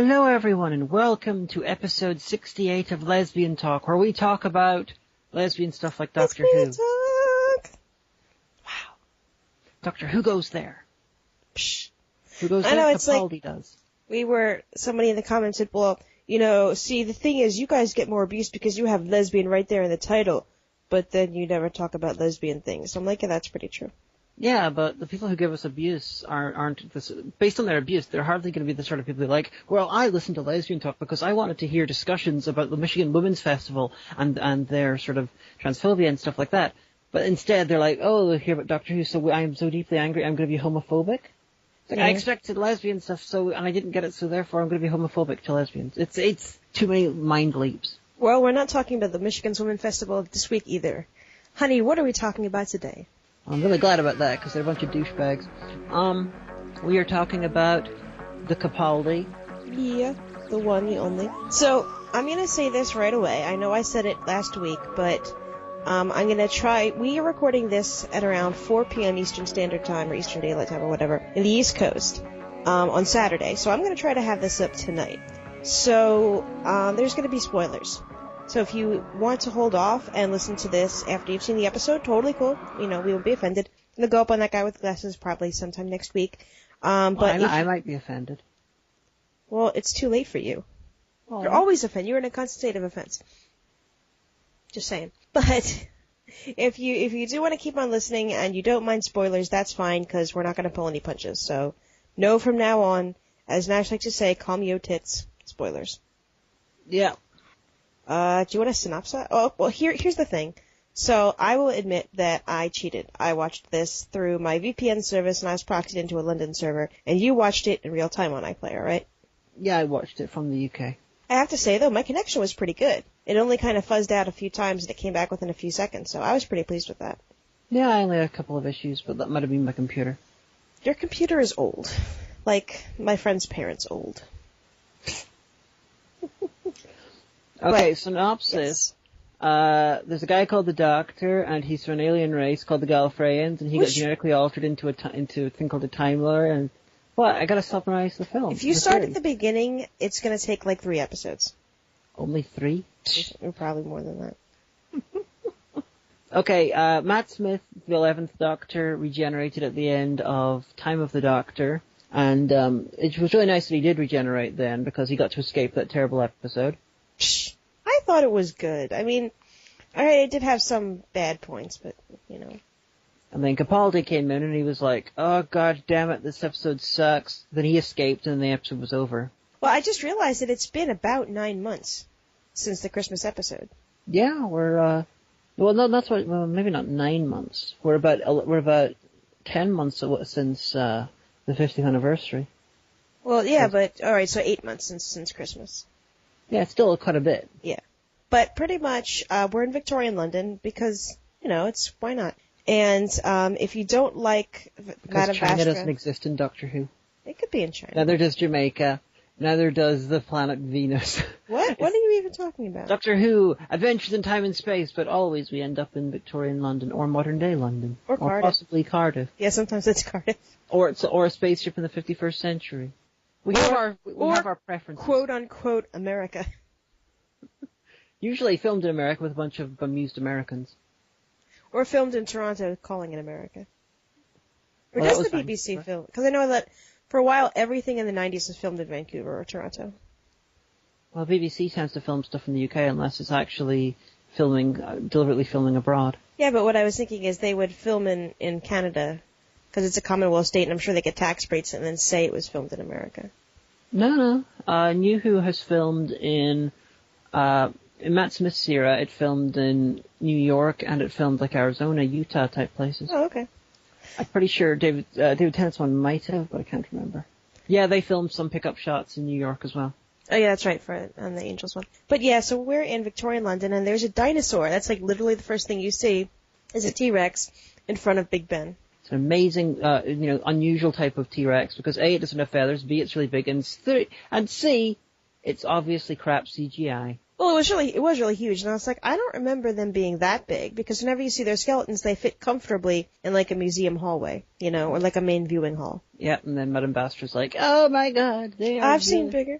Hello everyone and welcome to episode 68 of Lesbian Talk, where we talk about lesbian stuff like Doctor Who. Talk! Wow. Doctor Who goes there. Psh. Who goes I there? know, it's Capaldi does. Somebody in the comments said, well, see, the thing is, you guys get more abuse because you have lesbian right there in the title, but then you never talk about lesbian things. So I'm like, yeah, that's pretty true. Yeah, but the people who give us abuse aren't this, based on their abuse, they're hardly going to be the sort of people who are like, well, I listened to Lesbian Talk because I wanted to hear discussions about the Michigan Women's Festival and their sort of transphobia and stuff like that. But instead, they're like, oh, they hear about Doctor Who, so I'm so deeply angry, I'm going to be homophobic. It's like, I expected lesbian stuff, and I didn't get it, so therefore I'm going to be homophobic to lesbians. It's too many mind leaps. Well, we're not talking about the Michigan's Women's Festival this week either. Honey, what are we talking about today? I'm really glad about that, because they're a bunch of douchebags. We are talking about the Capaldi. Yeah, the one, the only. So, I'm going to say this right away. I know I said it last week, but I'm going to try. We are recording this at around 4 p.m. Eastern Standard Time, or Eastern Daylight Time, or whatever, in the East Coast, on Saturday. So I'm going to try to have this up tonight. So, there's going to be spoilers. So if you want to hold off and listen to this after you've seen the episode, totally cool. We won't be offended. I'm going to go up on that guy with glasses probably sometime next week. But I might be offended. Well, it's too late for you. Well, You're always offended. You're in a constant state of offense. Just saying. But if you do want to keep on listening and you don't mind spoilers, that's fine, because we're not going to pull any punches. So, no from now on. As Nash likes to say, calm your tits. Spoilers. Yeah. Do you want a synopsis? Oh, well, here's the thing. So, I will admit that I cheated. I watched this through my VPN service, and I was proxied into a London server, and you watched it in real time on iPlayer, right? Yeah, I watched it from the UK. I have to say, though, my connection was pretty good. It only kind of fuzzed out a few times, and it came back within a few seconds, so I was pretty pleased with that. Yeah, I only had a couple of issues, but that might have been my computer. Your computer is old. Like, my friend's parents' old. Okay, But, synopsis. yes. There's a guy called the Doctor, and he's from an alien race called the Gallifreyans, and he got genetically altered into a thing called a Time Lord, and... What? I gotta summarize the film. If you start at the beginning, it's gonna take like 3 episodes. Only 3? Probably more than that. Okay, Matt Smith, the 11th Doctor, regenerated at the end of Time of the Doctor, and it was really nice that he did regenerate then, because he got to escape that terrible episode. I thought it was good. I mean, it did have some bad points, but, And then Capaldi came in and he was like, oh god damn it, this episode sucks. Then he escaped and the episode was over. Well, I just realized that it's been about 9 months since the Christmas episode. Yeah, we're, maybe not 9 months. We're about 10 months since, the 50th anniversary. Well, yeah, but, alright, so 8 months since Christmas. Yeah, it's still quite a bit. Yeah. But pretty much, we're in Victorian London because, why not? And if you don't like Because China doesn't exist in Doctor Who. It could be in China. Neither does Jamaica. Neither does the planet Venus. What? What are you even talking about? Doctor Who, adventures in time and space, but always we end up in Victorian London, or modern day London. Or Cardiff. Or possibly Cardiff. Yeah, sometimes it's Cardiff. Or a spaceship in the 51st century. We have our preferences. Quote unquote America. Usually filmed in America with a bunch of bemused Americans. Or filmed in Toronto, calling it America. Or Well, does the BBC film? Because I know that for a while everything in the 90s was filmed in Vancouver or Toronto. Well, BBC tends to film stuff in the UK unless it's actually deliberately filming abroad. Yeah, but what I was thinking is they would film in Canada, because it's a Commonwealth state, and I'm sure they get tax breaks and then say it was filmed in America. No. New Who has filmed in Matt Smith's era, it filmed in New York, and it filmed like Arizona, Utah type places. Oh, okay. I'm pretty sure David Tennant's one might have, but I can't remember. Yeah, they filmed some pickup shots in New York as well. Oh yeah, that's right, on the Angels one. But yeah, so we're in Victorian London, and there's a dinosaur. That's like literally the first thing you see is a T-Rex in front of Big Ben. It's an amazing, unusual type of T-Rex, because A, it doesn't have feathers, B, it's really big, and C, it's obviously crap CGI. Well, it was really huge, and I was like, I don't remember them being that big, because whenever you see their skeletons, they fit comfortably in like a museum hallway, or like a main viewing hall. Yep, and then Madame Bastra's like, oh my god, they are I've seen bigger.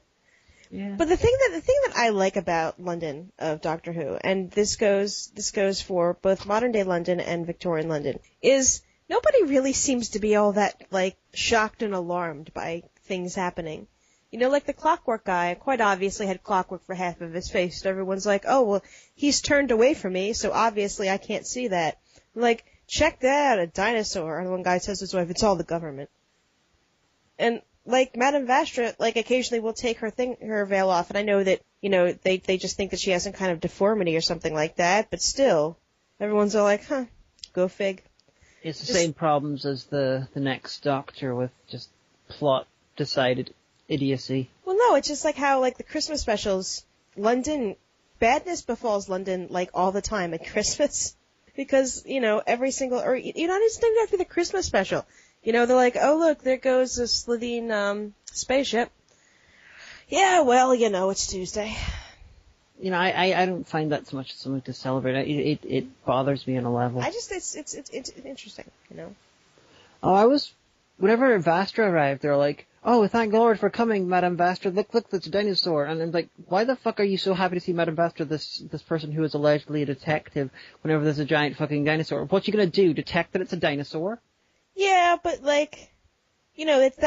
Yeah. But the thing that I like about London of Doctor Who, and this goes for both modern day London and Victorian London, is nobody really seems to be all that, like, shocked and alarmed by things happening. You know, like the clockwork guy quite obviously had clockwork for half of his face, and everyone's like, oh, well, he's turned away from me, so obviously I can't see that. Like, check that, a dinosaur. And one guy says to his wife, it's all the government. And, like, Madame Vastra, like, occasionally will take her veil off, and I know that, you know, they just think that she has some kind of deformity or something like that, but still, everyone's all like, huh, go fig. It's the same problems as the next Doctor with just plot-decided idiocy. Well, no, it's just like how, like, the Christmas specials, London, badness befalls London, like, all the time at Christmas. Because, you know, every single, or, you know, it's named after the Christmas special. You know, they're like, oh, look, there goes a Slitheen, spaceship. Yeah, well, you know, it's Tuesday. You know, I don't find that so much something to celebrate. It bothers me on a level. It's interesting, you know. Oh, whenever Vastra arrived, they're like, oh, thank the Lord for coming, Madame Vastra. Look, that's a dinosaur. And I'm like, why the fuck are you so happy to see Madame Vastra, this person who is allegedly a detective, whenever there's a giant fucking dinosaur? What you gonna do? Detect that it's a dinosaur? Yeah, but, like, you know, that's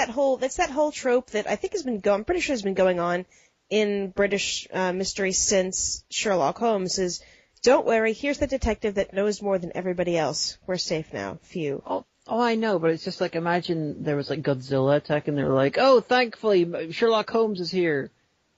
that whole trope that I think I'm pretty sure has been going on in British mystery since Sherlock Holmes is, don't worry, here's the detective that knows more than everybody else. We're safe now. Phew. Oh, I know, but it's just like, imagine there was like Godzilla attack and they're like, oh, thankfully, Sherlock Holmes is here.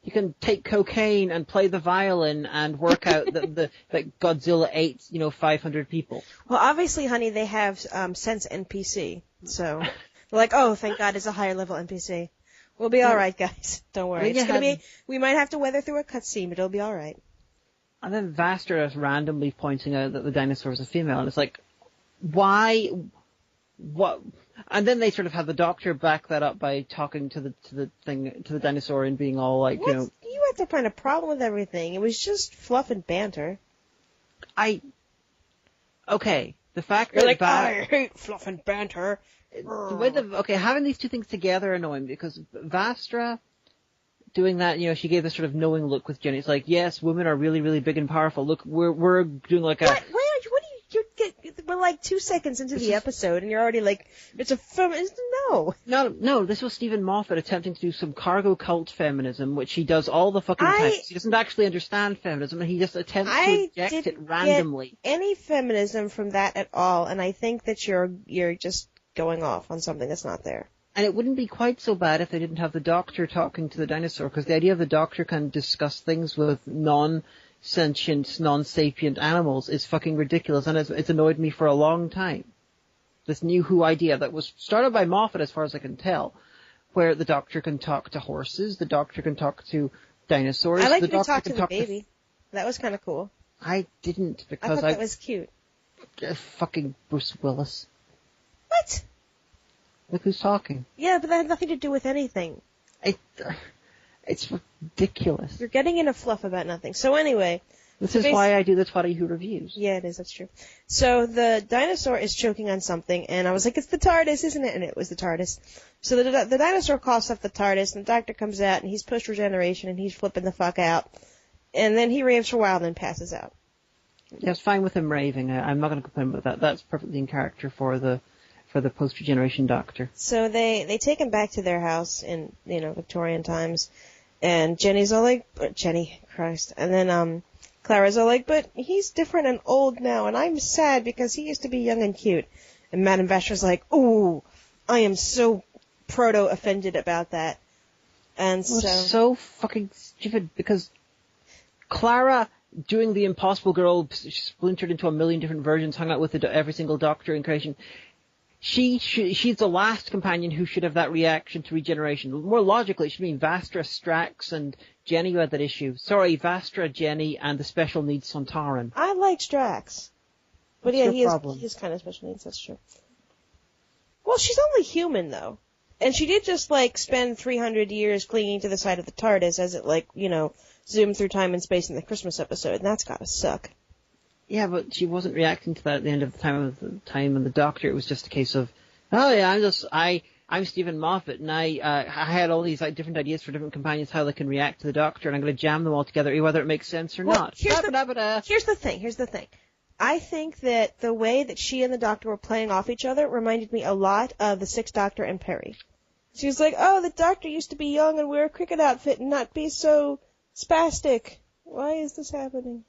He can take cocaine and play the violin and work out that Godzilla ate, 500 people. Well, obviously, honey, they have Sense NPC, so they're like, oh, thank God, it's a higher level NPC. We'll be all right, guys. Don't worry. We might have to weather through a cutscene, but it'll be all right. And then Vastra is randomly pointing out that the dinosaur is a female, and it's like, why? What? And then they sort of have the Doctor back that up by talking to the dinosaur and being all like, You have to find a problem with everything. It was just fluff and banter. Okay, the fact You're that like, I hate fluff and banter. Having these two things together annoying because Vastra doing that, she gave this sort of knowing look with Jenny. It's like, yes, women are really, really big and powerful. Look, we're doing like a. We're like 2 seconds into the episode, and you're already like, it's a feminist. No, this was Stephen Moffat attempting to do some cargo cult feminism, which he does all the fucking time. He doesn't actually understand feminism, and he just attempts to inject it randomly. Get any feminism from that at all, and I think that you're just going off on something that's not there. And it wouldn't be quite so bad if they didn't have the Doctor talking to the dinosaur, because the idea of the Doctor can discuss things with non-sentient, non-sapient animals is fucking ridiculous, and it's annoyed me for a long time. This new Who idea that was started by Moffat, as far as I can tell, where the Doctor can talk to horses, the Doctor can talk to dinosaurs. I like the to talk to the talk baby. That was kind of cool. I didn't, because I thought that was cute. Fucking Bruce Willis. What? Look who's talking. Yeah, but that had nothing to do with anything. It's ridiculous. You're getting into fluff about nothing. So anyway. This is why I do the Twatty Who reviews. Yeah, it is. That's true. So the dinosaur is choking on something, and I was like, it's the TARDIS, isn't it? And it was the TARDIS. So the dinosaur coughs up the TARDIS, and the Doctor comes out, and he's pushed Regeneration, and he's flipping the fuck out. And then he raves for a while and then passes out. Yeah, it's fine with him raving. I'm not going to complain about that. That's perfectly in character for the post-Regeneration Doctor. So they take him back to their house in, Victorian times, and Jenny's all like, Jenny, Christ. And then, Clara's all like, but he's different and old now, and I'm sad because he used to be young and cute. And Madame Vastra's like, ooh, I am so proto-offended about that. And so fucking stupid, because Clara, doing the Impossible Girl, splintered into a million different versions, hung out with every single Doctor in creation. She's the last companion who should have that reaction to Regeneration. More logically, it should mean Vastra, Strax, and Jenny who had that issue. Sorry, Vastra, Jenny, and the special needs Sontaran. I like Strax. But What's he is kind of special needs, that's true. Well, she's only human, though. And she did just, spend 300 years clinging to the side of the TARDIS as it, zoomed through time and space in the Christmas episode, and that's gotta suck. Yeah, but she wasn't reacting to that at the end of the time and the Doctor. It was just a case of, oh yeah, I'm Stephen Moffat, and I had all these like different ideas for different companions, how they can react to the Doctor, and I'm going to jam them all together, whether it makes sense or not. Here's the thing. I think that the way that she and the Doctor were playing off each other reminded me a lot of the Sixth Doctor and Perry. She was like, oh, the Doctor used to be young and wear a cricket outfit and not be so spastic. Why is this happening?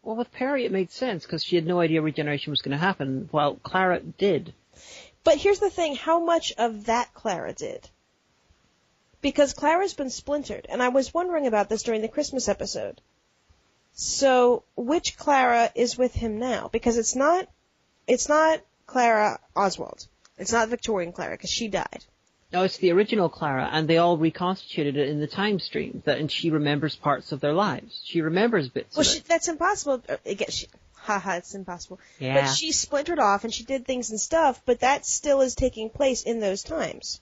Well, with Perry it made sense, because she had no idea regeneration was going to happen, while Clara did. But here's the thing, how much of that Clara did? Because Clara's been splintered, and I was wondering about this during the Christmas episode. So, which Clara is with him now? Because it's not Clara Oswald. It's not Victorian Clara, because she died. No, it's the original Clara, and they all reconstituted it in the time stream, and she remembers parts of their lives. She remembers bits of it. That's impossible. It's impossible. Yeah. But she splintered off and she did things and stuff, but that still is taking place in those times.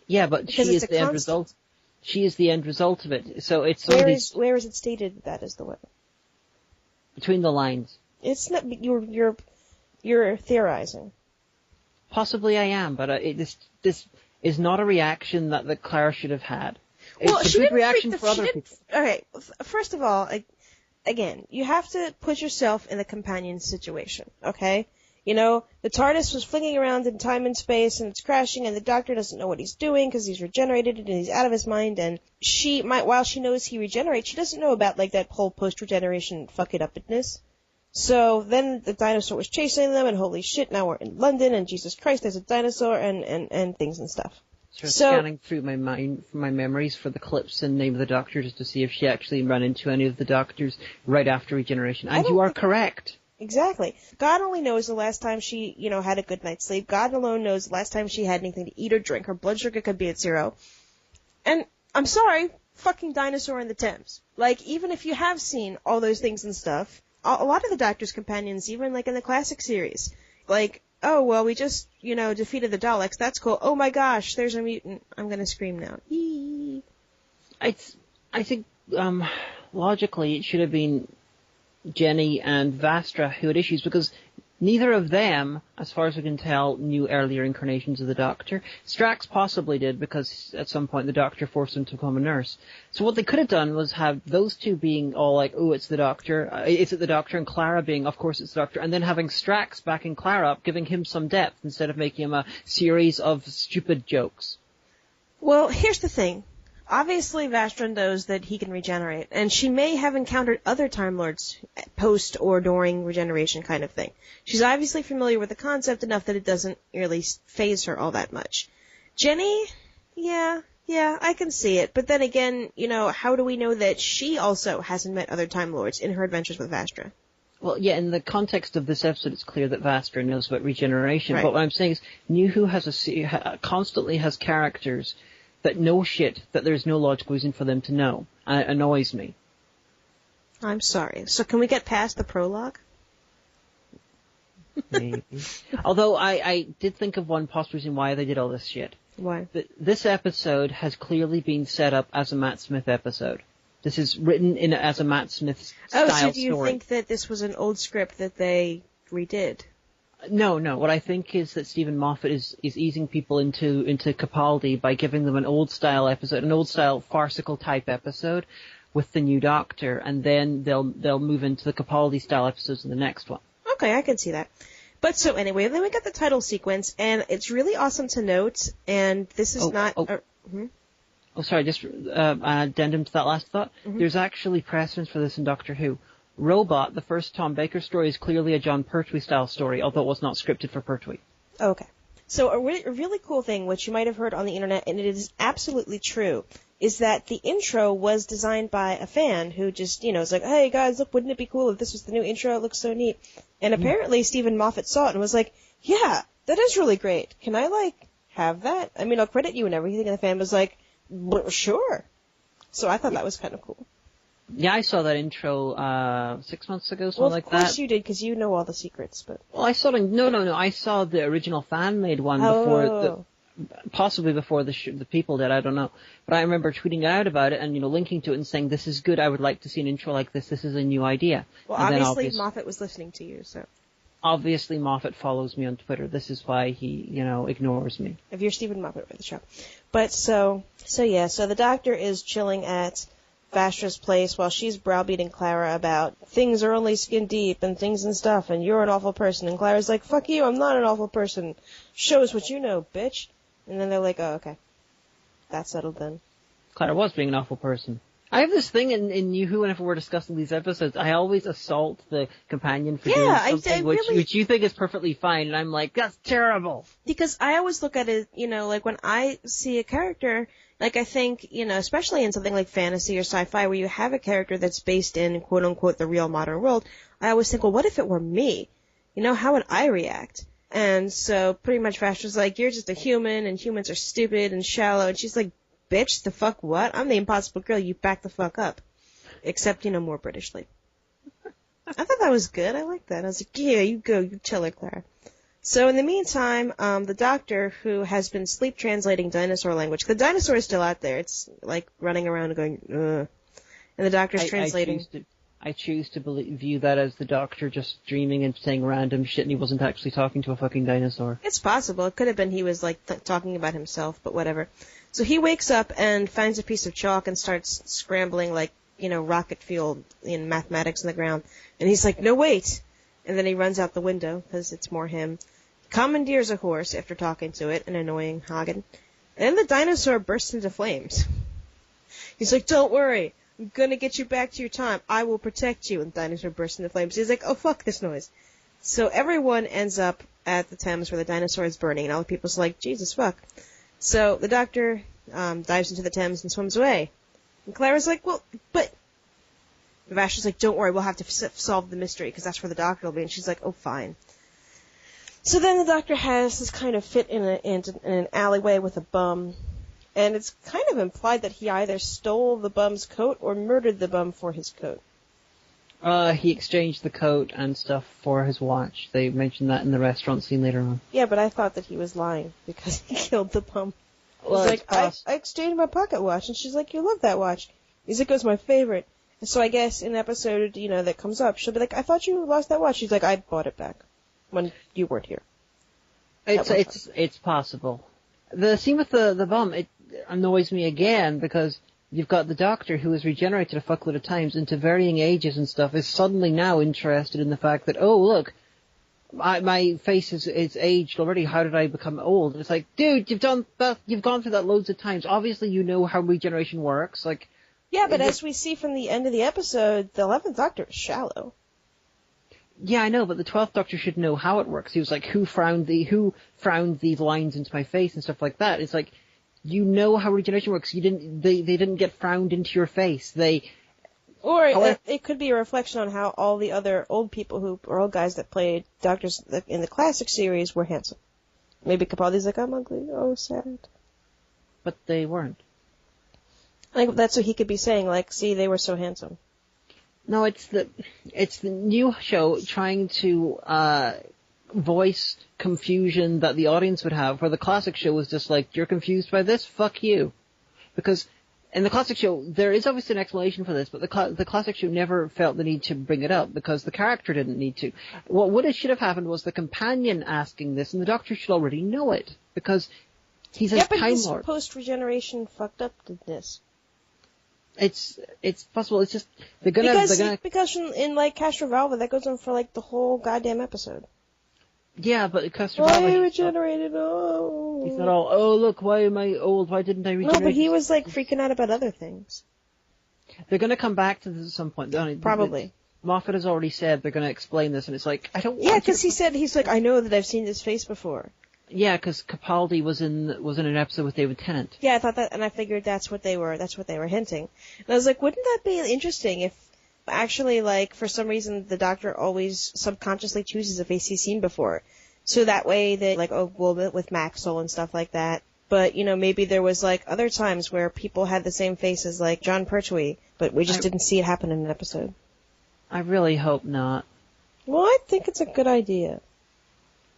Yeah, but she is the end result. She is the end result of it. So it's where is it stated that is the way? Between the lines. It's not. You're theorizing. Possibly I am, but this is not a reaction that Clara should have had. It's a good reaction for other people. Okay, first of all, again, you have to put yourself in the companion's situation, okay? You know, the TARDIS was flinging around in time and space, and it's crashing, and the Doctor doesn't know what he's doing because he's regenerated and he's out of his mind, and while she knows he regenerates, she doesn't know about, like, that whole post-regeneration fuck-it-upness. So then the dinosaur was chasing them, and holy shit, now we're in London, and Jesus Christ, there's a dinosaur, and things and stuff. So scanning through my mind, my memories for the clips and Name of the Doctor, just to see if she actually ran into any of the Doctors right after regeneration. And you are correct. Exactly. God only knows the last time she, had a good night's sleep. God alone knows the last time she had anything to eat or drink. Her blood sugar could be at 0. And I'm sorry, fucking dinosaur in the Thames. Like, even if you have seen all those things and stuff, a lot of the Doctor's companions, even like in the classic series, like, oh, well, we just, defeated the Daleks. That's cool. Oh my gosh, there's a mutant. I'm gonna scream now. Eee. I think, logically it should have been Jenny and Vastra who had issues, because neither of them, as far as we can tell, knew earlier incarnations of the Doctor. Strax possibly did, because at some point the Doctor forced him to become a nurse. So what they could have done was have those two being all like, oh, it's the Doctor, is it the Doctor, and Clara being, of course it's the Doctor, and then having Strax backing Clara up, giving him some depth, instead of making him a series of stupid jokes. Well, here's the thing. Obviously, Vastra knows that he can regenerate, and she may have encountered other Time Lords post or during regeneration kind of thing. She's obviously familiar with the concept enough that it doesn't really faze her all that much. Jenny, yeah, I can see it. But then again, how do we know that she also hasn't met other Time Lords in her adventures with Vastra? Well, yeah, in the context of this episode, it's clear that Vastra knows about regeneration. Right. But what I'm saying is, New Who constantly has characters that know shit that there's no logical reason for them to know. And it annoys me. I'm sorry. So can we get past the prologue? Maybe. Although I did think of one possible reason why they did all this shit. Why? This episode has clearly been set up as a Matt Smith episode. This is written as a Matt Smith style story. Oh, so do you think that this was an old script that they redid? No. What I think is that Stephen Moffat is easing people into Capaldi by giving them an old-style episode, an old-style farcical-type episode with the new Doctor, and then they'll move into the Capaldi-style episodes in the next one. Okay, I can see that. But so anyway, then we got the title sequence, and it's really awesome to note, and this is Oh, sorry, just addendum to that last thought. Mm-hmm. There's actually precedence for this in Doctor Who. Robot, the first Tom Baker story, is clearly a John Pertwee-style story, although it was not scripted for Pertwee. Okay. So a really cool thing, which you might have heard on the internet, and it is absolutely true, is that the intro was designed by a fan who just, is like, hey guys, look, wouldn't it be cool if this was the new intro? It looks so neat. And apparently Stephen Moffat saw it and was like, yeah, that is really great. Can I, have that? I mean, I'll credit you and everything. And the fan was like, sure. So I thought that was kind of cool. Yeah, I saw that intro 6 months ago, something like that. Well, of course you did, because you know all the secrets. But well, I saw no. I saw the original fan-made one possibly before the people did. I don't know, but I remember tweeting out about it and linking to it and saying, "This is good. I would like to see an intro like this. This is a new idea." Well, obviously Moffat was listening to you, so. obviously Moffat follows me on Twitter. This is why he, ignores me. If you're Stephen Moffat, with the show. But so the Doctor is chilling at Vastra's place while she's browbeating Clara about things are only skin deep and things and stuff, and you're an awful person. And Clara's like, fuck you, I'm not an awful person. Show us what you know, bitch. And then they're like, oh, okay. That's settled then. Clara was being an awful person. I have this thing in New Who, whenever we're discussing these episodes, I always assault the companion for doing something which you think is perfectly fine, and I'm like, that's terrible. Because I always look at it, like when I see a character, like I think, especially in something like fantasy or sci-fi where you have a character that's based in, quote-unquote, the real modern world, I always think, well, what if it were me? How would I react? And so pretty much Vastra's like, you're just a human, and humans are stupid and shallow, and she's like, bitch, the fuck what? I'm the impossible girl, you back the fuck up. Except, more Britishly. I thought that was good, I like that. I was like, yeah, you go, you tell her, Clara. So in the meantime, the Doctor, who has been sleep translating dinosaur language, the dinosaur is still out there, it's like running around and going, ugh. And the Doctor's translating. I choose to view that as the Doctor just dreaming and saying random shit and he wasn't actually talking to a fucking dinosaur. It's possible. It could have been he was like talking about himself, but whatever. So he wakes up and finds a piece of chalk and starts scrambling like, rocket fuel in mathematics in the ground. And he's like, no, wait. And then he runs out the window because it's more him. Commandeers a horse after talking to it, an annoying Hagan. And then the dinosaur bursts into flames. He's like, don't worry. I'm gonna get you back to your time. I will protect you. And the dinosaur bursts into flames. He's like, oh, fuck this noise. So everyone ends up at the Thames where the dinosaur is burning, and all the people's like, Jesus, fuck. So the Doctor dives into the Thames and swims away. And Clara's like, well, but... Vastra's like, don't worry, we'll have to solve the mystery, because that's where the Doctor will be. And she's like, oh, fine. So then the Doctor has this kind of fit in an alleyway with a bum. And it's kind of implied that he either stole the bum's coat or murdered the bum for his coat. He exchanged the coat and stuff for his watch. They mentioned that in the restaurant scene later on. Yeah, but I thought that he was lying because he killed the bum. Well, He's like, I exchanged my pocket watch, and she's like, you love that watch. He's like, it was my favorite. And so I guess in the episode, that comes up, she'll be like, I thought you lost that watch. She's like, I bought it back when you weren't here. It's possible. The scene with the bum, it annoys me again because you've got the Doctor who has regenerated a fuckload of times into varying ages and stuff is suddenly now interested in the fact that, oh, look, my face is aged already. How did I become old? It's like, dude, you've done that. You've gone through that loads of times. Obviously, you know how regeneration works. Like, yeah, but as we see from the end of the episode, the 11th Doctor is shallow. Yeah, I know, but the 12th Doctor should know how it works. He was like, who frowned these lines into my face and stuff like that. It's like, you know how regeneration works. They didn't get frowned into your face. Or it could be a reflection on how all the other old guys that played Doctors in the classic series were handsome. Maybe Capaldi's like, I'm ugly. Oh, sad. But they weren't. Like, that's what he could be saying, like, see, they were so handsome. No, it's the new show trying to voice confusion that the audience would have, where the classic show was just like, you're confused by this? Fuck you. Because in the classic show, there is obviously an explanation for this, but the classic show never felt the need to bring it up because the character didn't need to. What should have happened was the companion asking this, and the Doctor should already know it because he's a Time Lord. Yeah, but his post-regeneration fucked up this. It's possible. It's just they're gonna because in like Castrovalva that goes on for like the whole goddamn episode. Yeah, but Castrovalva. Why regenerated? Oh. He's not all. Oh look, why am I old? Why didn't I regenerate? No, but he was like freaking out about other things. They're gonna come back to this at some point. Probably. Moffat has already said they're gonna explain this, and it's like I don't. Yeah, because he's like I know that I've seen this face before. Yeah, because Capaldi was in an episode with David Tennant. Yeah, I thought that, and I figured that's what they were hinting. And I was like, wouldn't that be interesting if actually, like, for some reason the Doctor always subconsciously chooses a face he's seen before, so that way that like, oh, well, with Maxwell and stuff like that. But maybe there was like other times where people had the same faces, like John Pertwee, but we just didn't see it happen in an episode. I really hope not. Well, I think it's a good idea.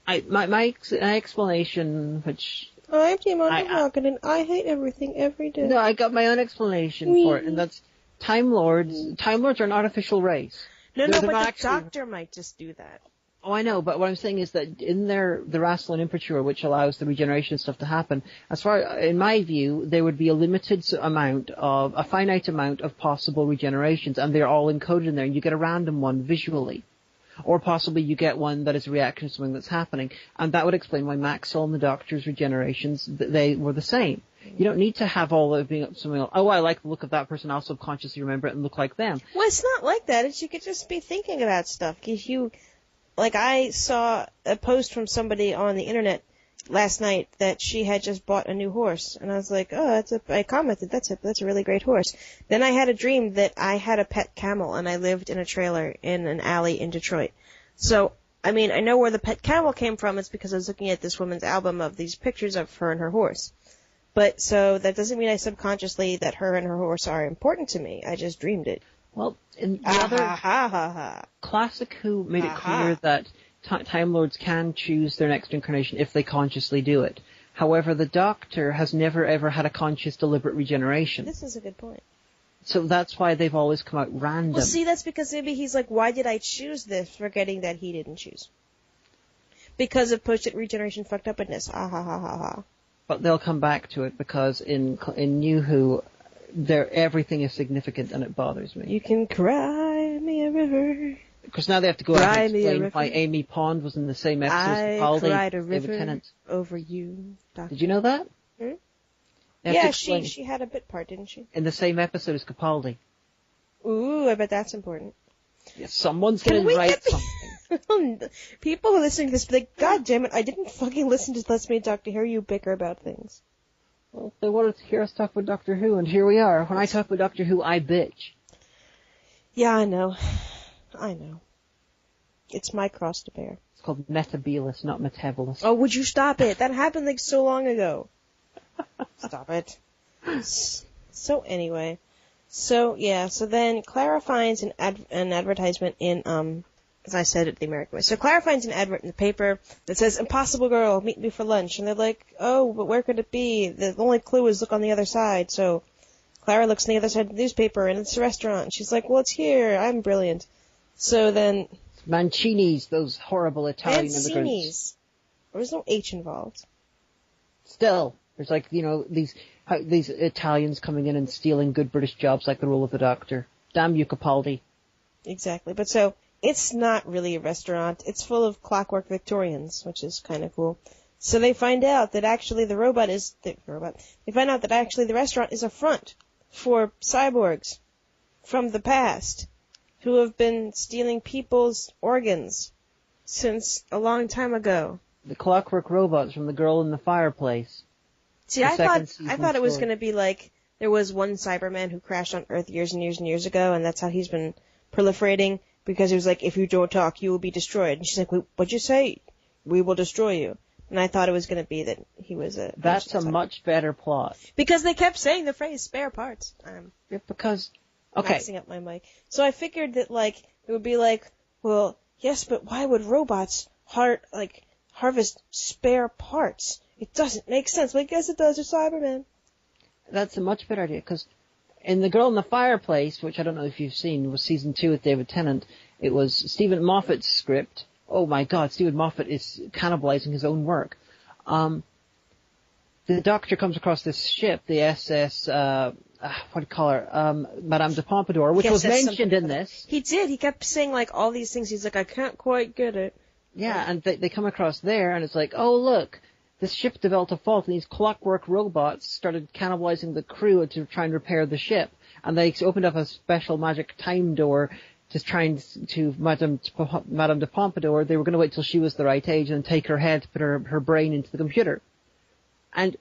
My explanation, which... I'm Timon Hagan, and I hate everything every day. No, I got my own explanation for it, and that's Time Lords. Time Lords are an artificial race. No, but the Doctor might just do that. Oh, I know, but what I'm saying is that in the Rassilon Impriture, which allows the regeneration stuff to happen, in my view, there would be a finite amount of possible regenerations, and they're all encoded in there, and you get a random one visually. Or possibly you get one that is a reaction to something that's happening, and that would explain why Maxwell and the Doctor's regenerations, they were the same. You don't need to have all of being something else. Oh, I like the look of that person, I'll subconsciously remember it and look like them. Well, it's not like that. It's you could just be thinking about stuff. Like, I saw a post from somebody on the internet last night that she had just bought a new horse. And I was like, I commented, that's a really great horse. Then I had a dream that I had a pet camel and I lived in a trailer in an alley in Detroit. So, I mean, I know where the pet camel came from. It's because I was looking at this woman's album of these pictures of her and her horse. But, so, that doesn't mean I subconsciously that her and her horse are important to me. I just dreamed it. Well, in the other classic Who made it clear that Time Lords can choose their next incarnation if they consciously do it. However, the Doctor has never ever had a conscious, deliberate regeneration. This is a good point. So that's why they've always come out random. Well, see, that's because maybe he's like, why did I choose this, forgetting that he didn't choose? Because of post-it regeneration fucked upness. But they'll come back to it because in New Who, everything is significant and it bothers me. You can cry me a river. Because now they have to go out and explain why Amy Pond was in the same episode as Capaldi. I cried a river over you, Doctor. Did you know that? Yeah, she had a bit part, didn't she? In the same episode as Capaldi. Ooh, I bet that's important. Yeah, someone's going to write something. People who are listening to this be like, God damn it, I didn't fucking listen to Lesbian Talk to hear you bicker about things. Well, they wanted to hear us talk about Doctor Who, and here we are. When I talk about Doctor Who, I bitch. Yeah, I know. It's my cross to bear. It's called metabolus, not metabolus. Oh, would you stop it? That happened like so long ago. Stop it. So anyway. So then Clara finds an advertisement in, as I said it the American way. So Clara finds an advert in the paper that says, "Impossible Girl, meet me for lunch." And they're like, oh, but where could it be? The only clue is look on the other side. So Clara looks on the other side of the newspaper, and it's a restaurant. She's like, well, it's here. I'm brilliant. So then... Mancini's, those horrible Italian immigrants. Mancini's. There was no H involved. Still, there's like, these Italians coming in and stealing good British jobs like the role of the Doctor. Damn you, Capaldi. Exactly. But so, it's not really a restaurant. It's full of clockwork Victorians, which is kind of cool. So they find out that actually They find out that actually the restaurant is a front for cyborgs from the past who have been stealing people's organs since a long time ago. The clockwork robots from The Girl in the Fireplace. See, I thought it was going to be like there was one Cyberman who crashed on Earth years and years and years ago, and that's how he's been proliferating, because he was like, if you don't talk, you will be destroyed. And she's like, what'd you say? We will destroy you. And I thought it was going to be that he was a... That's a much better plot. Because they kept saying the phrase spare parts. Because... Okay. Maxing up my mic. So I figured that, like, it would be like, well, yes, but why would robots harvest spare parts? It doesn't make sense. But I guess it does. It's Cyberman. That's a much better idea, because in The Girl in the Fireplace, which I don't know if you've seen, was season 2 with David Tennant, it was Stephen Moffat's script. Oh my god, Stephen Moffat is cannibalizing his own work. The Doctor comes across this ship, the SS, what do you call her? Madame de Pompadour, which was mentioned in this. He did. He kept saying, like, all these things. He's like, I can't quite get it. Yeah, and they come across there, and it's like, oh, look, this ship developed a fault, and these clockwork robots started cannibalizing the crew to try and repair the ship. And they opened up a special magic time door to Madame de Pompadour. They were going to wait till she was the right age and take her head to put her brain into the computer. And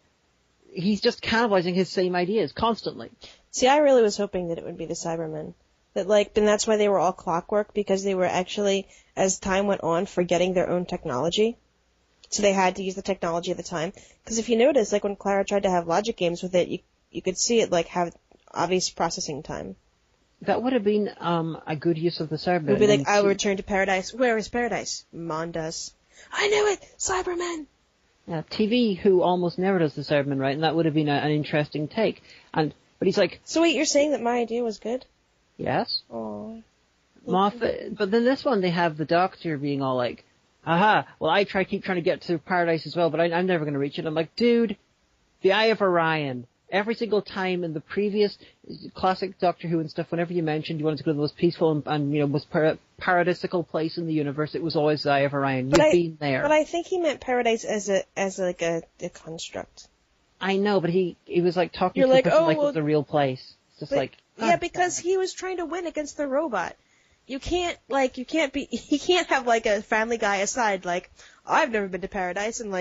he's just cannibalizing his same ideas constantly. See, I really was hoping that it would be the Cybermen. And that's why they were all clockwork, because they were actually, as time went on, forgetting their own technology. So they had to use the technology at the time. Because if you notice, like when Clara tried to have logic games with it, you could see it like have obvious processing time. That would have been a good use of the Cybermen. It would be like, I will return to paradise. Where is paradise? Mondas. I knew it! Cybermen! Yeah, TV Who almost never does the Cybermen right, and that would have been an interesting take. But he's like... So wait, you're saying that my idea was good? Yes. Oh. Moffat, but then this one they have the Doctor being all like, Aha, well, I keep trying to get to paradise as well, but I'm never going to reach it. I'm like, dude, the Eye of Orion. Every single time in the previous classic Doctor Who and stuff, whenever you mentioned you wanted to go to the most peaceful and most paradisical place in the universe, it was always the Eye of Orion. You've been there. But I think he meant paradise as a construct. I know, but he was like talking to a person like it was a real place. It's just because he was trying to win against the robot. He can't have like a Family Guy aside, like, I've never been to paradise and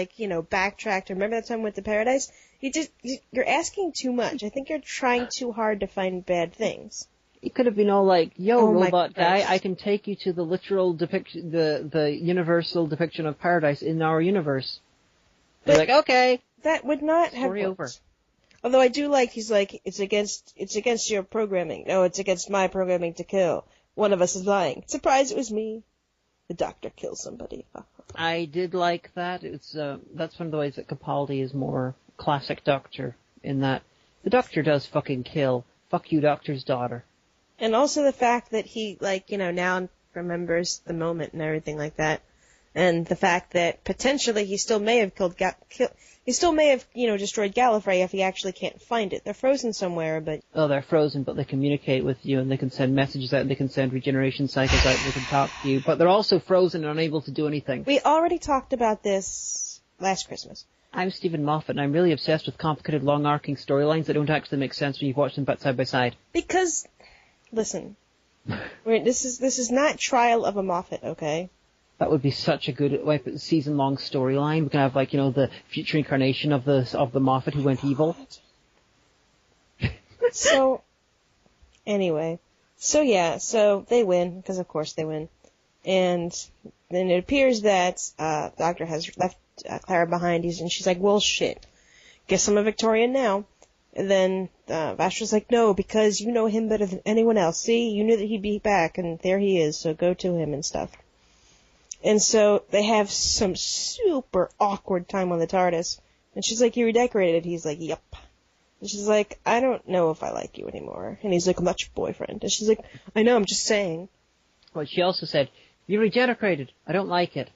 backtracked. Remember that time we went to paradise? You're asking too much. I think you're trying too hard to find bad things. It could have been all like, robot guy, I can take you to the literal depiction, the universal depiction of paradise in our universe. They're like, okay. That would not have Story worked. over. Although I do like, he's like, it's against your programming. No, it's against my programming to kill. One of us is lying. Surprise, it was me. The Doctor kills somebody. I did like that. It's that's one of the ways that Capaldi is more classic Doctor, in that the Doctor does fucking kill. Fuck you, Doctor's daughter. And also the fact that he, now remembers the moment and everything like that. And the fact that potentially he still may have destroyed Gallifrey if he actually can't find it. They're frozen somewhere, but... Oh, they're frozen, but they communicate with you, and they can send messages out, and they can send regeneration cycles out, and they can talk to you. But they're also frozen and unable to do anything. We already talked about this last Christmas. I'm Stephen Moffat, and I'm really obsessed with complicated, long-arcing storylines that don't actually make sense when you've watched them side by side. Because, listen, this is not Trial of a Moffat, okay? That would be such a good season-long storyline. We can have, the future incarnation of the Moffat who went evil. So, anyway. So they win, because of course they win. And then it appears that the Doctor has left Clara behind, and she's like, well, shit. Guess I'm a Victorian now. And then Vastra's like, no, because you know him better than anyone else. See, you knew that he'd be back, and there he is, so go to him and stuff. And so they have some super awkward time on the TARDIS. And she's like, you redecorated. He's like, yep. And she's like, I don't know if I like you anymore. And he's like, I'm not your boyfriend. And she's like, I know, I'm just saying. Well, she also said, you redecorated. I don't like it.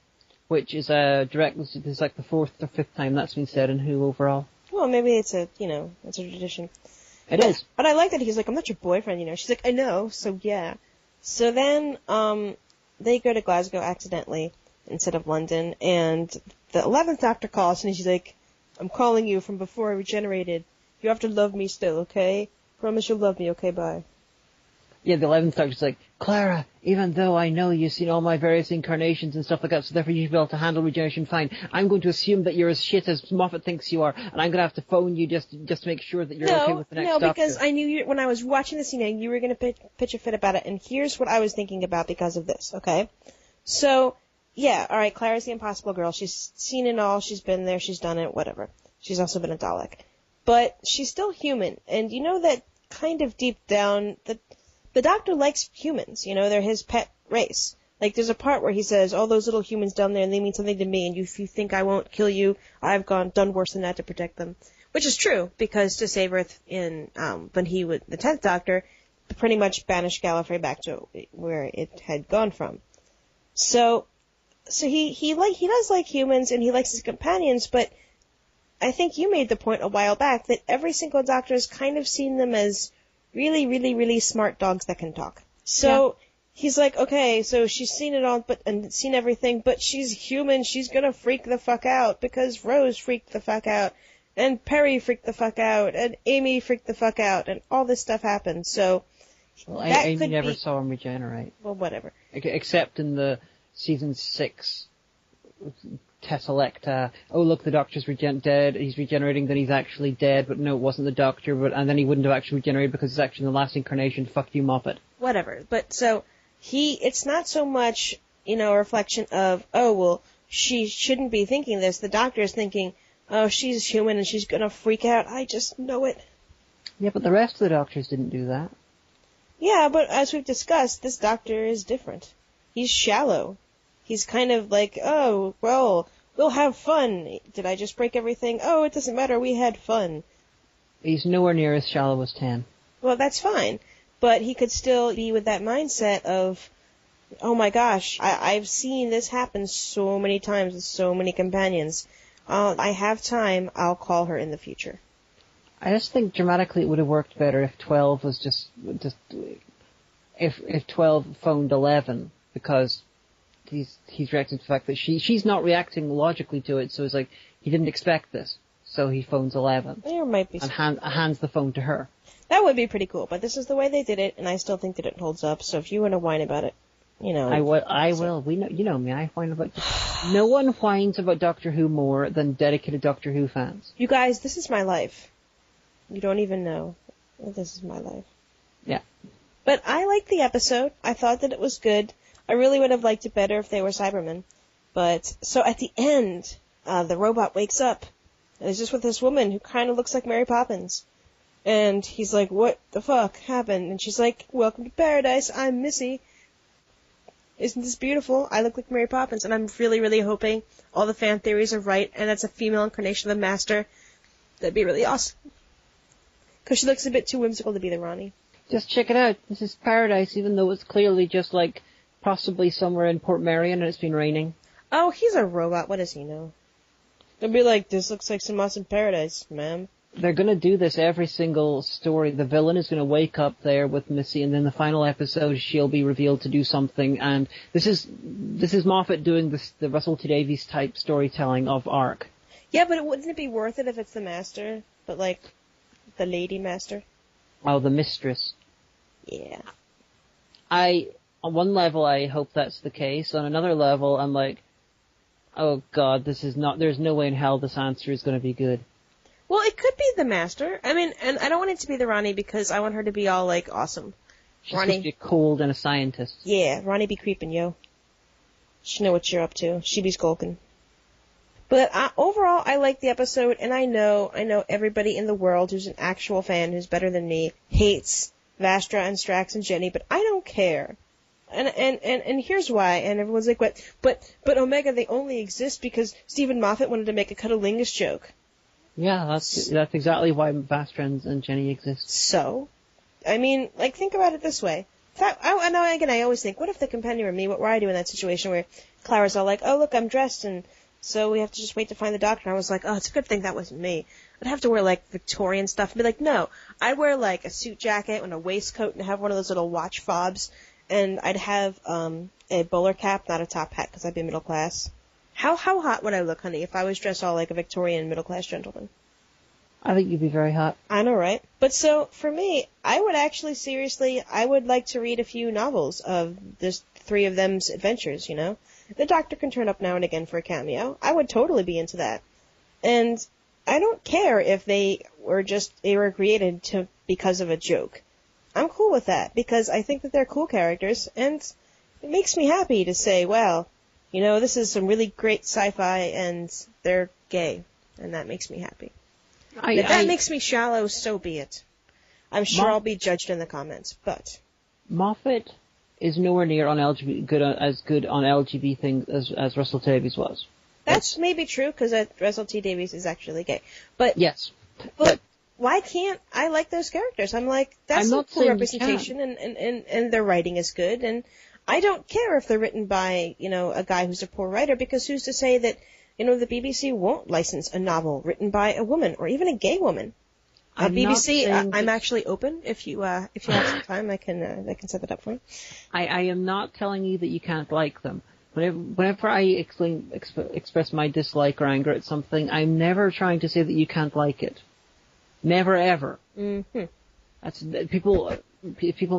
Which is this is like the fourth or fifth time that's been said in Who overall. Well, maybe it's a tradition. It is. But I like that he's like, I'm not your boyfriend, She's like, I know, so yeah. So then, they go to Glasgow accidentally instead of London, and the 11th Doctor calls, and he's like, I'm calling you from before I regenerated. You have to love me still, okay? Promise you'll love me, okay? Bye. Yeah, the 11th Doctor's like, Clara, even though I know you've seen all my various incarnations and stuff like that, so therefore you should be able to handle regeneration fine, I'm going to assume that you're as shit as Moffat thinks you are, and I'm going to have to phone you just to make sure that you're okay with the next Doctor. No, because I knew when I was watching the scene, you were going to pitch a fit about it, and here's what I was thinking about because of this, okay? So, yeah, alright, Clara's the impossible girl. She's seen it all, she's been there, she's done it, whatever. She's also been a Dalek. But she's still human, and you know that kind of deep down, the Doctor likes humans, they're his pet race. Like, there's a part where he says, all those little humans down there, and they mean something to me, and if you think I won't kill you, I've done worse than that to protect them. Which is true, because to save Earth when he was the 10th Doctor, pretty much banished Gallifrey back to where it had gone from. So he does like humans, and he likes his companions, but I think you made the point a while back that every single Doctor has kind of seen them as really, really, really smart dogs that can talk. So he's like, okay, so she's seen it all, and seen everything, but she's human. She's gonna freak the fuck out because Rose freaked the fuck out, and Perry freaked the fuck out, and Amy freaked the fuck out, and all this stuff happened. So Amy never saw him regenerate. Well, whatever. Except in the season 6. Tessellect, oh look, the Doctor's dead, he's regenerating, then he's actually dead, but no, it wasn't the Doctor, and then he wouldn't have actually regenerated because it's actually in the last incarnation. Fuck you, Moffat. Whatever. But so, it's not so much, a reflection of, oh, well, she shouldn't be thinking this. The Doctor is thinking, oh, she's human and she's gonna freak out. I just know it. Yeah, but the rest of the Doctors didn't do that. Yeah, but as we've discussed, this Doctor is different. He's shallow. He's kind of like, oh, well, we'll have fun. Did I just break everything? Oh, it doesn't matter, we had fun. He's nowhere near as shallow as 10. Well, that's fine. But he could still be with that mindset of, Oh my gosh, I've seen this happen so many times with so many companions. I have time, I'll call her in the future. I just think dramatically it would have worked better if 12 was just if 12 phoned 11, because he's reacting to the fact that she's not reacting logically to it, so it's like he didn't expect this, so he phones 11. There might be and hands the phone to her. That would be pretty cool, but this is the way they did it, and I still think that it holds up. So if you want to whine about it, you know, I will. We know, you know me. I whine about. No one whines about Doctor Who more than dedicated Doctor Who fans. You guys, this is my life. You don't even know. This is my life. Yeah. But I liked the episode. I thought that it was good. I really would have liked it better if they were Cybermen. But, so at the end, the robot wakes up, and is just with this woman who kind of looks like Mary Poppins. And he's like, what the fuck happened? And she's like, welcome to paradise, I'm Missy. Isn't this beautiful? I look like Mary Poppins. And I'm really, really hoping all the fan theories are right, and that's a female incarnation of the Master. That'd be really awesome. Because she looks a bit too whimsical to be the Ronnie. Just check it out. This is paradise, even though it's clearly just like possibly somewhere in Port Marion and it's been raining. Oh, he's a robot. What does he know? They'll be like, this looks like some awesome paradise, ma'am. They're going to do this every single story. The villain is going to wake up there with Missy, and then the final episode she'll be revealed to do something. And this is Moffat doing the Russell T Davies type storytelling of Ark. Yeah, but wouldn't it be worth it if it's the Master? But like, the Lady Master? Oh, the Mistress. Yeah. On one level, I hope that's the case. On another level, I'm like, oh god, there's no way in hell this answer is going to be good. Well, it could be the Master. I mean, and I don't want it to be the Ronnie because I want her to be all, like, awesome. She's supposed to be cold and a scientist. Yeah, Ronnie be creeping, yo. She know what you're up to. She be skulking. But overall, I like the episode, and I know everybody in the world who's an actual fan, who's better than me, hates Vastra and Strax and Jenny, but I don't care. And here's why. And everyone's like, but Omega, they only exist because Stephen Moffat wanted to make a cunnilingus joke. Yeah, that's exactly why Vastra and Jenny exist. So, I mean, like, think about it this way. I always think, what if the companion were me? What would I do in that situation where Clara's all like, oh, look, I'm dressed, and so we have to just wait to find the doctor. And I was like, oh, it's a good thing that wasn't me. I'd have to wear, like, Victorian stuff and be like, no. I'd wear, like, a suit jacket and a waistcoat and have one of those little watch fobs. And I'd have a bowler cap, not a top hat, because I'd be middle class. How hot would I look, honey, if I was dressed all like a Victorian middle class gentleman? I think you'd be very hot. I know, right? But so, for me, I would actually I would like to read a few novels of this three of them's adventures, you know? The Doctor can turn up now and again for a cameo. I would totally be into that. And I don't care if they were created because of a joke. I'm cool with that, because I think that they're cool characters, and it makes me happy to say, well, you know, this is some really great sci-fi, and they're gay, and that makes me happy. If that makes me shallow, so be it. I'm sure I'll be judged in the comments, but... Moffat is nowhere near as good on LGBT things as Russell T Davies was. That's maybe true, because Russell T Davies is actually gay. But yes. But why can't I like those characters? I'm like, that's a cool representation, and their writing is good, and I don't care if they're written by, you know, a guy who's a poor writer, because who's to say that, you know, the BBC won't license a novel written by a woman, or even a gay woman. BBC, I'm actually open. If you have some time, I can set that up for you. I am not telling you that you can't like them. Whenever I express my dislike or anger at something, I'm never trying to say that you can't like it. Never ever. Mm-hmm. That's people.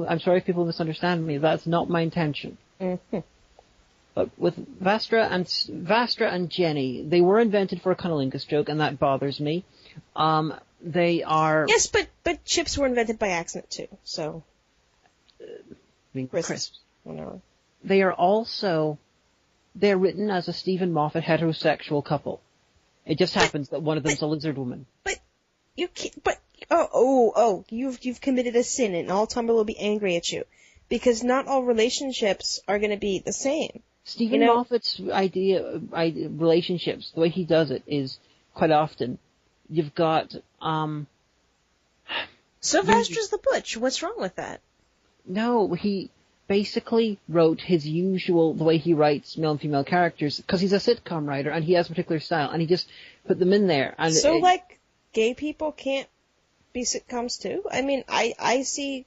I'm sorry if people misunderstand me. That's not my intention. Mm-hmm. But with Vastra and Jenny, they were invented for a cunnilingus joke, and that bothers me. They are... Yes, but chips were invented by accident, too, so... crisps. Whatever. They are also... They're written as a Stephen Moffat heterosexual couple. It just happens that one of them's a lizard woman. But... You can't... But... You've committed a sin, and all Tumblr will be angry at you. Because not all relationships are going to be the same. Stephen Moffat's relationships, the way he does it is quite often, you've got, So Vastra's the butch. What's wrong with that? No, basically wrote his usual, the way he writes male and female characters, because he's a sitcom writer and he has a particular style, and he just put them in there. And so, gay people can't be sitcoms too? I mean, I see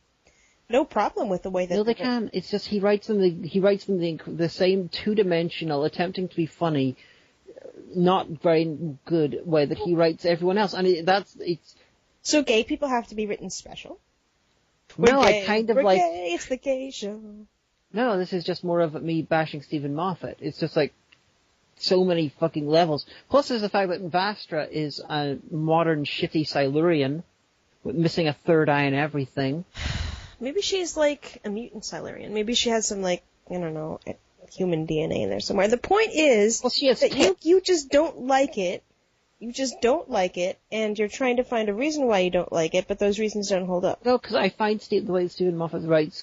no problem with the way that... No, they can. It's just he writes them the same two-dimensional, attempting to be funny, not very good way that he writes everyone else. And it's... So gay people have to be written special? No, gay. I kind of We're like... Gay. It's the gay show. No, this is just more of me bashing Stephen Moffat. It's just like so many fucking levels. Plus there's the fact that Vastra is a modern shitty Silurian with missing a third eye and everything. Maybe she's like a mutant Silurian. Maybe she has some, like, I don't know, human DNA in there somewhere. The point is that you just don't like it. You just don't like it, and you're trying to find a reason why you don't like it, but those reasons don't hold up. No, because I find the way Stephen Moffat writes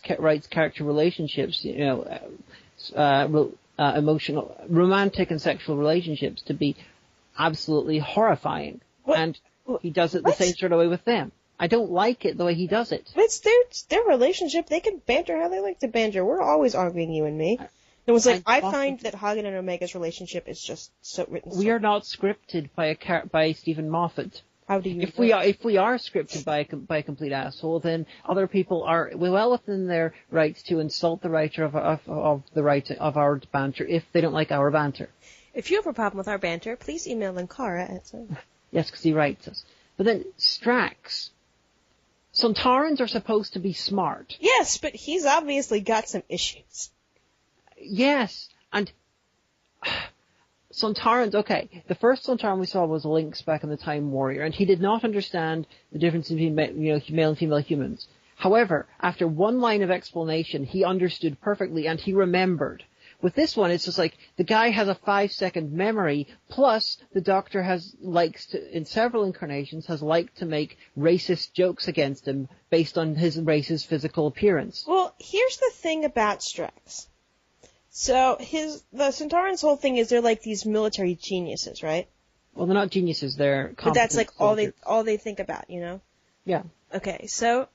character relationships, emotional, romantic and sexual relationships to be absolutely horrifying. What? And he does it the same sort of way with them. I don't like it the way he does it. It's their relationship. They can banter how they like to banter. We're always arguing, you and me. It was like, I find that Hagan and Omega's relationship is just so written. We are not scripted by Stephen Moffat. How do you? If we are scripted by a complete asshole, then other people are well within their rights to insult the writer of our banter if they don't like our banter. If you have a problem with our banter, please email Ankara at. Yes, because he writes us. But then Strax. Sontarans are supposed to be smart. Yes, but he's obviously got some issues. Yes, and Sontarans, okay, the first Sontaran we saw was Lynx back in the Time Warrior, and he did not understand the difference between male and female humans. However, after one line of explanation, he understood perfectly, and he remembered. With this one, it's just like, the guy has a 5-second memory, plus the Doctor in several incarnations, has liked to make racist jokes against him based on his race's physical appearance. Well, here's the thing about Strax. So the Sontarans' whole thing is they're like these military geniuses, right? Well, they're not geniuses, they're competent. But that's like soldiers. all they think about, you know? Yeah. Okay, so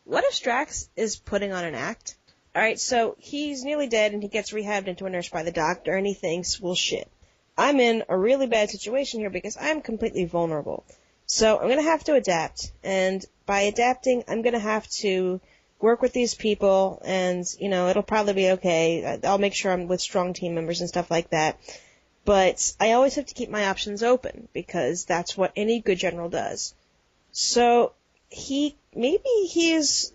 what if Strax is putting on an act? Alright, so he's nearly dead and he gets rehabbed into a nurse by the Doctor and he thinks, well shit, I'm in a really bad situation here because I'm completely vulnerable. So I'm gonna have to adapt, and by adapting, I'm gonna have to work with these people, and, it'll probably be okay. I'll make sure I'm with strong team members and stuff like that. But I always have to keep my options open, because that's what any good general does. So, maybe he is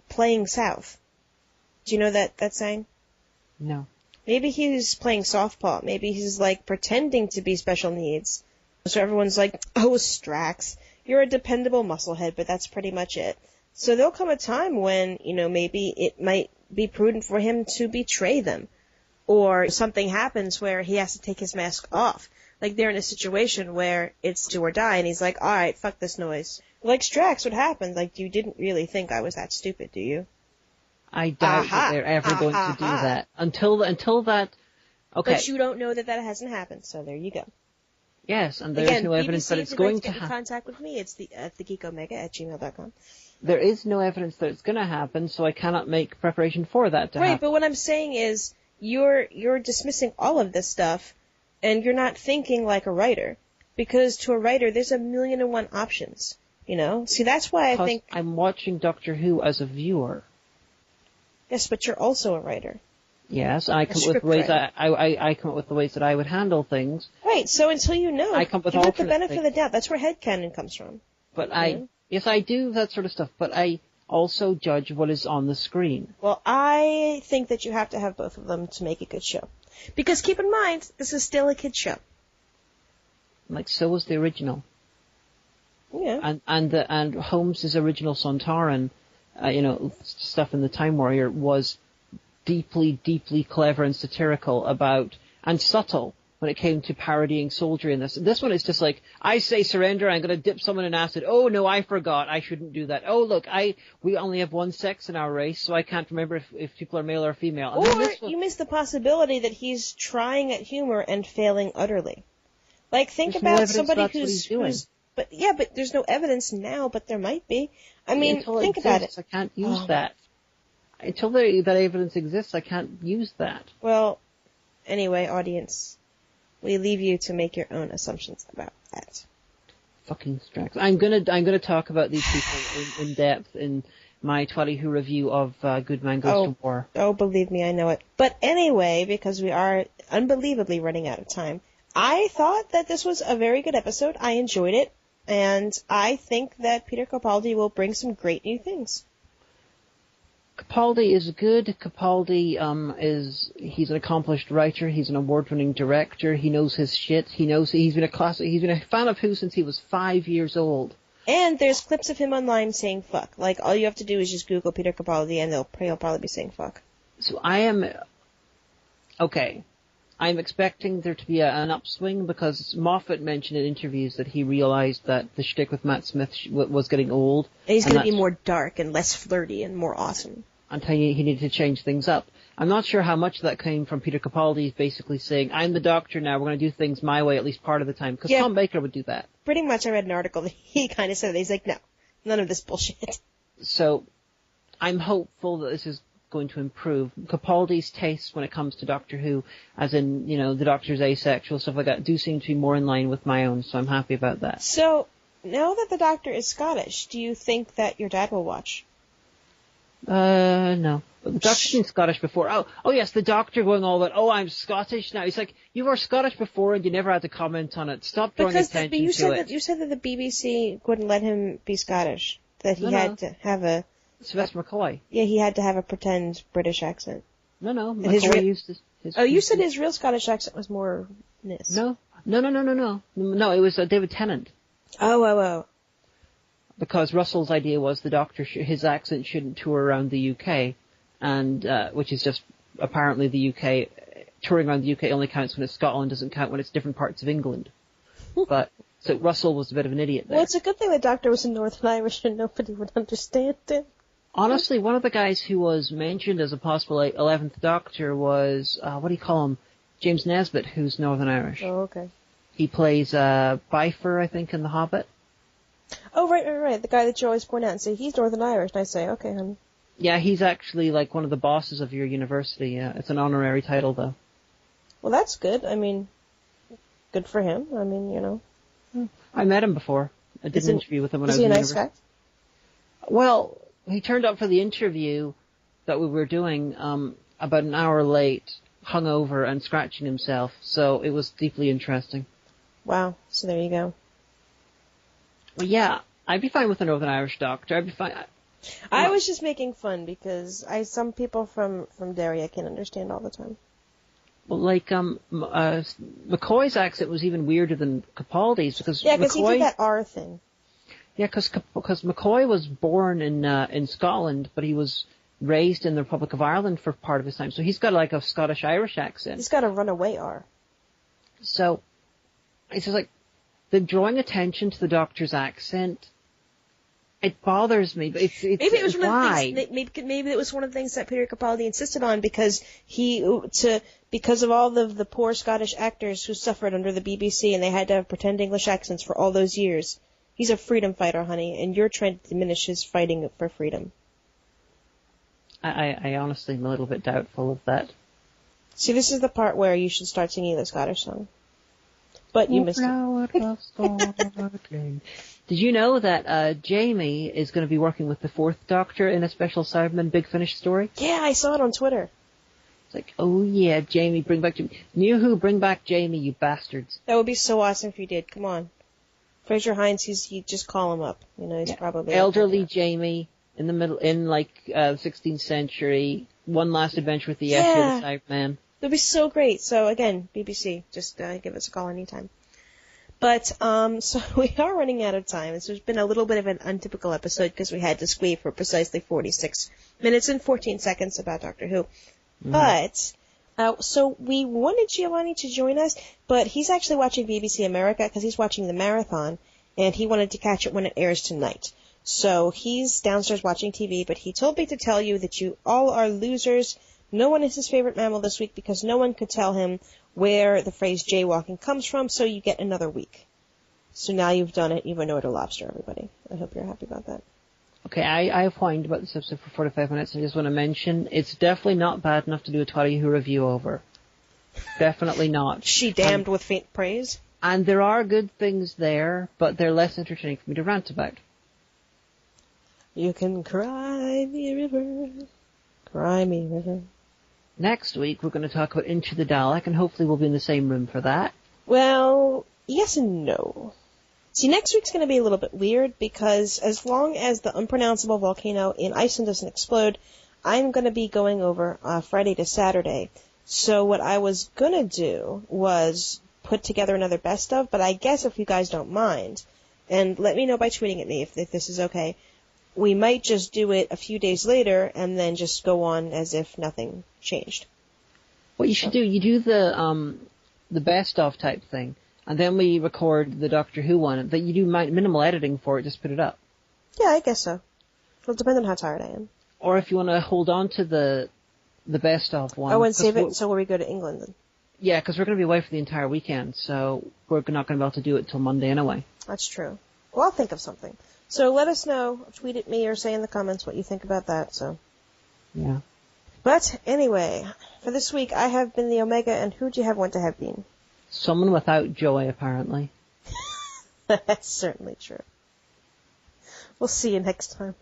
playing South. Do you know that saying? No. Maybe he's playing softball. Maybe he's, pretending to be special needs. So everyone's like, oh, Strax, you're a dependable musclehead, but that's pretty much it. So there'll come a time when, maybe it might be prudent for him to betray them. Or something happens where he has to take his mask off. Like they're in a situation where it's do or die, and he's like, alright, fuck this noise. Like Strax, what happened? Like, you didn't really think I was that stupid, do you? I doubt that they're ever going to do that. Until that, okay. But you don't know that hasn't happened, so there you go. Yes, and there's no evidence that it's going to happen. Get in contact with me, it's the geekomega@gmail.com. There is no evidence that it's going to happen, so I cannot make preparation for that to happen. Right, but what I'm saying is, you're dismissing all of this stuff, and you're not thinking like a writer. Because to a writer, there's 1,000,001 options, See, that's why I think... I'm watching Doctor Who as a viewer. Yes, but you're also a writer. Yes, I come up with ways I come up with the ways that I would handle things. Right, so until you know, I come up with give it the benefit things. of the doubt. That's where head-canon comes from. But yes, I do that sort of stuff, but I also judge what is on the screen. Well, I think that you have to have both of them to make a good show. Because keep in mind, this is still a kid's show. So was the original. Yeah. And Holmes' original Sontaran, stuff in the Time Warrior was deeply, deeply clever and satirical and subtle when it came to parodying soldiery in this. This one is just like, I say surrender, I'm going to dip someone in acid. Oh no, I forgot, I shouldn't do that. Oh look, we only have one sex in our race, so I can't remember if people are male or female. Or you miss the possibility that he's trying at humor and failing utterly. Think about somebody who's but there's no evidence now, but there might be. I mean, think about it. I can't use that. Until that evidence exists, I can't use that. Well, anyway, audience, we leave you to make your own assumptions about that. Fucking Strax. I'm gonna talk about these people in depth in my 20 Who review of Good Man Goes to War. Oh, believe me, I know it. But anyway, because we are unbelievably running out of time, I thought that this was a very good episode. I enjoyed it, and I think that Peter Capaldi will bring some great new things. Capaldi is good. Capaldi he's an accomplished writer. He's an award-winning director. He knows his shit. He's been a fan of Who since he was 5 years old. And there's clips of him online saying fuck. Like, all you have to do is just Google Peter Capaldi and he'll probably be saying fuck. So I'm expecting there to be an upswing because Moffat mentioned in interviews that he realized that the shtick with Matt Smith was getting old. And he's going to be more dark and less flirty and more awesome. And he needed to change things up. I'm not sure how much of that came from Peter Capaldi basically saying, I'm the Doctor now, we're going to do things my way at least part of the time. Because Tom Baker would do that. Pretty much I read an article that he kind of said that. He's like, no, none of this bullshit. So I'm hopeful that this is going to improve. Capaldi's tastes when it comes to Doctor Who, as in, the Doctor's asexual, stuff like that, do seem to be more in line with my own, so I'm happy about that. So, now that the Doctor is Scottish, do you think that your dad will watch? No. The Doctor's been Scottish before. Oh yes, the Doctor going all that, I'm Scottish now. He's like, you were Scottish before and you never had to comment on it. Stop drawing attention to it. You said that the BBC wouldn't let him be Scottish. That he had to have a... Sylvester McCoy. Yeah, he had to have a pretend British accent. No. McCoy used his... you said his real Scottish accent was more... No. No, it was David Tennant. Oh. Because Russell's idea was the Doctor, his accent shouldn't tour around the UK, and which is just apparently the UK, touring around the UK only counts when it's Scotland, doesn't count when it's different parts of England. But, so Russell was a bit of an idiot there. Well, it's a good thing the Doctor was in Northern Irish and nobody would understand him. Honestly, one of the guys who was mentioned as a possible 11th Doctor was, what do you call him? James Nesbitt, who's Northern Irish. Oh, okay. He plays Bifer, I think, in The Hobbit. Oh, right. The guy that you always point out and say, he's Northern Irish. And I say, okay, honey. Yeah, he's actually like one of the bosses of your university. Yeah, it's an honorary title, though. Well, that's good. I mean, good for him. I mean, I met him before. I did an interview with him when I was in university. Is he a nice guy? Well, he turned up for the interview that we were doing about an hour late, hungover and scratching himself, so it was deeply interesting. Wow. So there you go. Well, yeah, I'd be fine with a Northern Irish Doctor. I'd be fine. I was just making fun because some people from Derry I can't understand all the time. Well, like McCoy's accent was even weirder than Capaldi's because he did that R thing. Yeah, because McCoy was born in Scotland, but he was raised in the Republic of Ireland for part of his time, so he's got like a Scottish-Irish accent. He's got a runaway R. So it's just like the drawing attention to the Doctor's accent. It bothers me, but it's maybe it was one why? Of the things, maybe it was one of the things that Peter Capaldi insisted on because because of all the poor Scottish actors who suffered under the BBC and they had to have pretend English accents for all those years. He's a freedom fighter, honey, and you're trying to diminish his fighting for freedom. I honestly am a little bit doubtful of that. See, this is the part where you should start singing the Scottish song. But you missed it. Did you know that Jamie is going to be working with the Fourth Doctor in a special Cyberman Big Finish story? Yeah, I saw it on Twitter. It's like, oh yeah, Jamie, bring back Jamie. New Who, bring back Jamie, you bastards. That would be so awesome if you did. Come on. Fraser Hines, you just call him up. He's probably... Elderly Jamie, in the middle, in the 16th century, one last adventure with the F of the Cyberman. That'd be so great. So again, BBC, just give us a call anytime. But, so we are running out of time, and so it's been a little bit of an untypical episode because we had to squeeze for precisely 46 minutes and 14 seconds about Doctor Who. Mm-hmm. But, so we wanted Giovanni to join us, but he's actually watching BBC America because he's watching the marathon, and he wanted to catch it when it airs tonight. So he's downstairs watching TV, but he told me to tell you that you all are losers. No one is his favorite mammal this week because no one could tell him where the phrase jaywalking comes from, so you get another week. So now you've done it. You've annoyed a lobster, everybody. I hope you're happy about that. Okay, I whined about this episode for 45 minutes. I just want to mention, it's definitely not bad enough to do a Twilight Who review over. Definitely not. She damned with faint praise. And there are good things there, but they're less entertaining for me to rant about. You can cry me a river, cry me a river. Next week, we're going to talk about Into the Dalek, and hopefully we'll be in the same room for that. Well, yes and no. See, next week's going to be a little bit weird, because as long as the unpronounceable volcano in Iceland doesn't explode, I'm going to be going over Friday to Saturday. So what I was going to do was put together another best of, but I guess if you guys don't mind, and let me know by tweeting at me if this is okay, we might just do it a few days later and then just go on as if nothing changed. What you should do, you do the best of type thing, and then we record the Doctor Who one, that you do minimal editing for it, just put it up. Yeah, I guess so. It'll depend on how tired I am. Or if you want to hold on to the best of one. Oh, and save it until we go to England then. Yeah, because we're going to be away for the entire weekend, so we're not going to be able to do it till Monday anyway. That's true. Well, I'll think of something. So let us know, tweet at me or say in the comments what you think about that, so. Yeah. But anyway, for this week I have been the Omega, and who'd you have to have been? Someone without joy, apparently. That's certainly true. We'll see you next time.